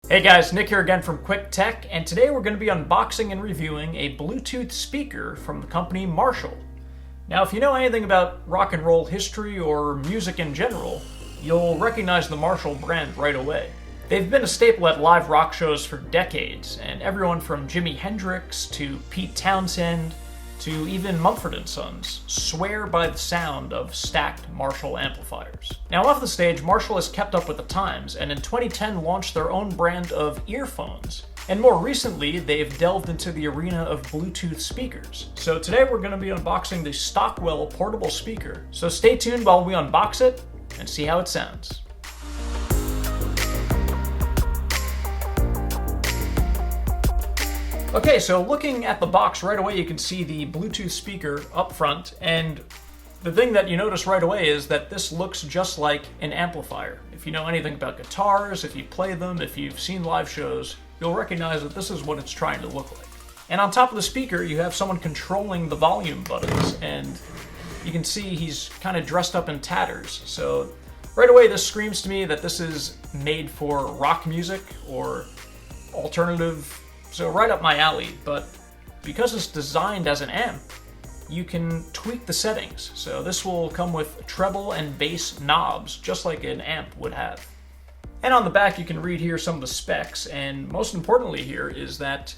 Hey guys, Nick here again from Quick Tech, and today we're going to be unboxing and reviewing a Bluetooth speaker from the company Marshall. Now, if you know anything about rock and roll history or music in general, you'll recognize the Marshall brand right away. They've been a staple at live rock shows for decades, and everyone from Jimi Hendrix to Pete Townsend to even Mumford & Sons swear by the sound of stacked Marshall amplifiers. Now, off the stage, Marshall has kept up with the times, and in 2010 launched their own brand of earphones. And more recently, they've delved into the arena of Bluetooth speakers. So today we're going to be unboxing the Stockwell portable speaker. So stay tuned while we unbox it and see how it sounds. Okay, so looking at the box right away, you can see the Bluetooth speaker up front, and the thing that you notice right away is that this looks just like an amplifier. If you know anything about guitars, if you play them, if you've seen live shows, you'll recognize that this is what it's trying to look like. And on top of the speaker, you have someone controlling the volume buttons, and you can see he's kind of dressed up in tatters. So right away, this screams to me that this is made for rock music or alternative. So right up my alley, but because it's designed as an amp, you can tweak the settings. So this will come with treble and bass knobs, just like an amp would have. And on the back, you can read here some of the specs, and most importantly here is that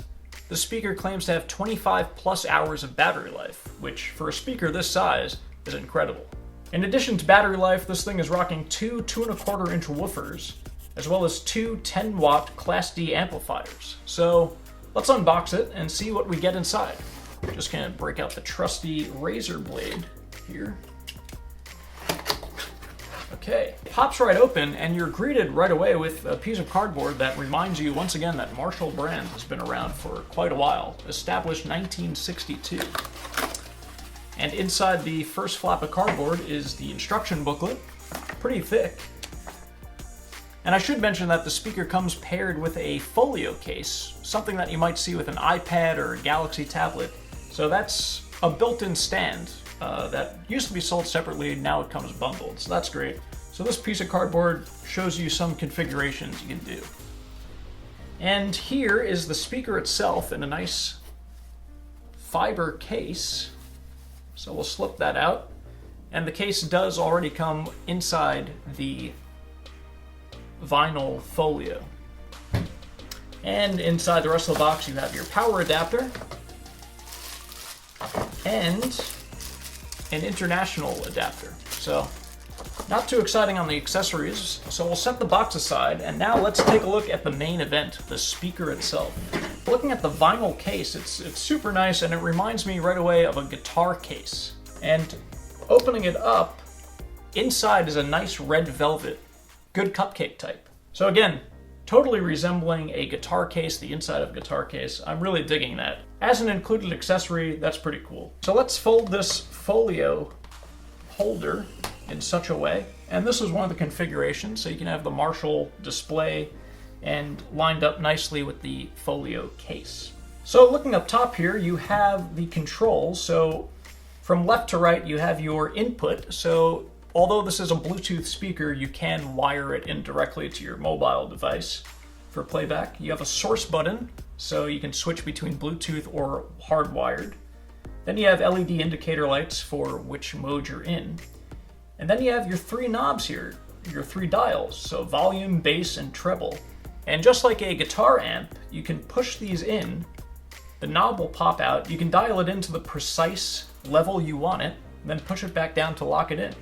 the speaker claims to have 25 plus hours of battery life, which for a speaker this size is incredible. In addition to battery life, this thing is rocking two 2¼ inch woofers, as well as two 10-watt Class D amplifiers. So let's unbox it and see what we get inside. Just gonna break out the trusty razor blade here. Okay, it pops right open and you're greeted right away with a piece of cardboard that reminds you once again that Marshall brand has been around for quite a while, established 1962. And inside the first flap of cardboard is the instruction booklet, pretty thick. And I should mention that the speaker comes paired with a folio case, something that you might see with an iPad or a Galaxy tablet. So that's a built-in stand that used to be sold separately, now it comes bundled, so that's great. So this piece of cardboard shows you some configurations you can do. And here is the speaker itself in a nice fiber case. So we'll slip that out. And the case does already come inside the vinyl folio. And inside the rest of the box you have your power adapter and an international adapter. So not too exciting on the accessories, so we'll set the box aside and now let's take a look at the main event, the speaker itself. Looking at the vinyl case, it's super nice and it reminds me right away of a guitar case. And opening it up, inside is a nice red velvet, good cupcake type. So again, totally resembling a guitar case, the inside of a guitar case. I'm really digging that. As an included accessory, that's pretty cool. So let's fold this folio holder in such a way. And this is one of the configurations, so you can have the Marshall display and lined up nicely with the folio case. So looking up top here, you have the controls. So from left to right, you have your input. So although this is a Bluetooth speaker, you can wire it in directly to your mobile device for playback. You have a source button, so you can switch between Bluetooth or hardwired. Then you have LED indicator lights for which mode you're in. And then you have your three knobs here, your three dials, so volume, bass, and treble. And just like a guitar amp, you can push these in, the knob will pop out, you can dial it into the precise level you want it, and then push it back down to lock it in.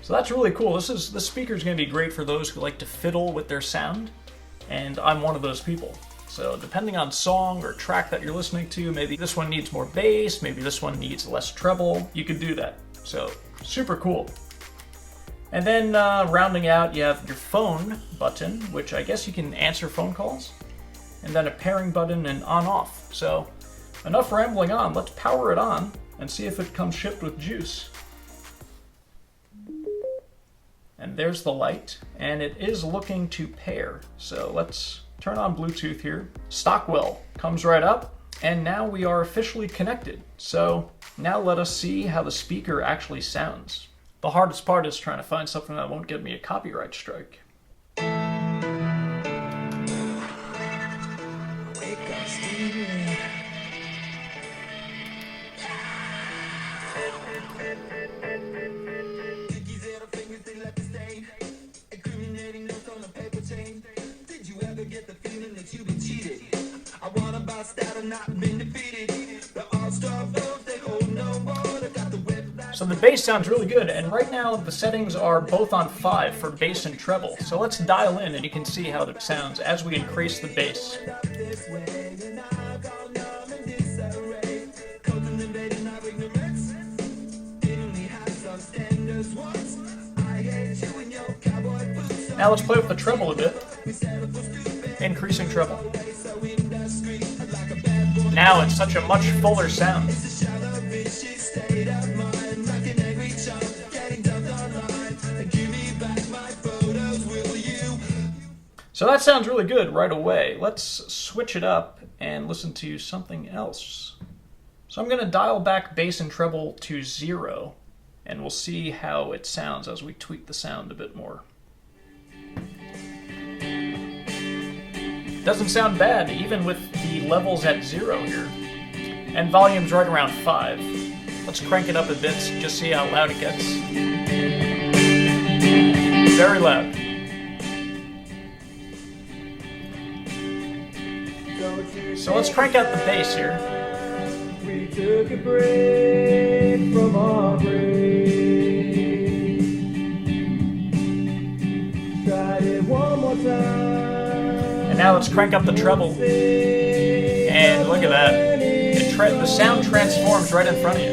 So that's really cool. This speaker is going to be great for those who like to fiddle with their sound, and I'm one of those people. So depending on song or track that you're listening to, maybe this one needs more bass, maybe this one needs less treble, you could do that. So super cool. And then rounding out, you have your phone button, which I guess you can answer phone calls, and then a pairing button and on-off. So enough rambling on, let's power it on and see if it comes shipped with juice. And there's the light, and it is looking to pair. So let's turn on Bluetooth here. Stockwell comes right up, and now we are officially connected. So now let us see how the speaker actually sounds. The hardest part is trying to find something that won't give me a copyright strike. So the bass sounds really good, and right now the settings are both on 5 for bass and treble. So let's dial in and you can see how it sounds as we increase the bass. Now let's play with the treble a bit. Increasing treble. Now it's such a much fuller sound. So that sounds really good right away. Let's switch it up and listen to something else. So I'm going to dial back bass and treble to 0, and we'll see how it sounds as we tweak the sound a bit more. Doesn't sound bad, even with the levels at 0 here. And volume's right around 5. Let's crank it up a bit, just see how loud it gets. Very loud. So let's crank out the bass here. We took a break from our break. Tried it one more time. And now let's crank up the treble. And look at that. The sound transforms right in front of you.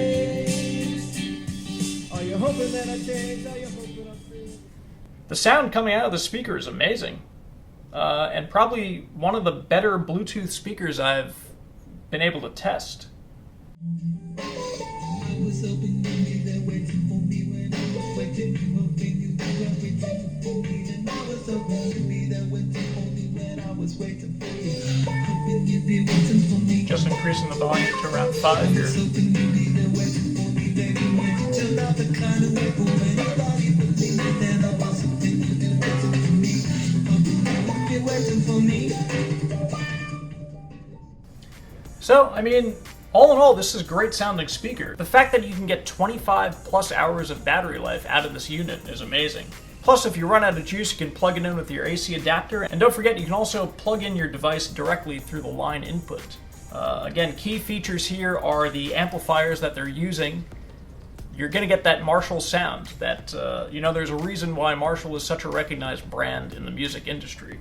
Are you hoping that I change? Are you hoping I'm free? The sound coming out of the speaker is amazing. And probably one of the better Bluetooth speakers I've been able to test. Just increasing the volume to around 5 here. So, I mean, all in all, this is a great sounding speaker. The fact that you can get 25 plus hours of battery life out of this unit is amazing. Plus, if you run out of juice, you can plug it in with your AC adapter. And don't forget, you can also plug in your device directly through the line input. Again, key features here are the amplifiers that they're using. You're going to get that Marshall sound that, there's a reason why Marshall is such a recognized brand in the music industry.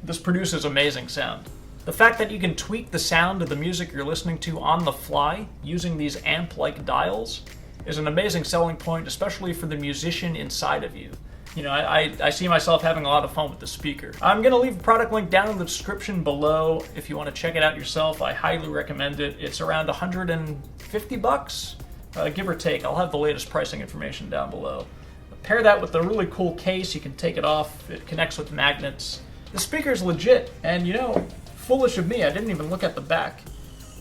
This produces amazing sound. The fact that you can tweak the sound of the music you're listening to on the fly using these amp-like dials is an amazing selling point, especially for the musician inside of you. You know, I see myself having a lot of fun with the speaker. I'm going to leave a product link down in the description below if you want to check it out yourself. I highly recommend it. It's around $150, give or take. I'll have the latest pricing information down below. Pair that with a really cool case. You can take it off. It connects with magnets. The speaker's legit, and foolish of me, I didn't even look at the back.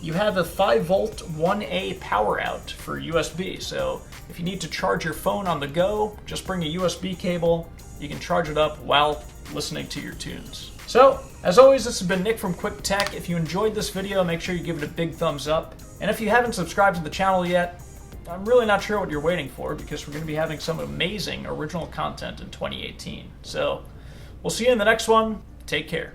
You have a 5-volt 1A power out for USB, so if you need to charge your phone on the go, just bring a USB cable. You can charge it up while listening to your tunes. So, as always, this has been Nick from Quick Tech. If you enjoyed this video, make sure you give it a big thumbs up. And if you haven't subscribed to the channel yet, I'm really not sure what you're waiting for, because we're going to be having some amazing original content in 2018. So, we'll see you in the next one. Take care.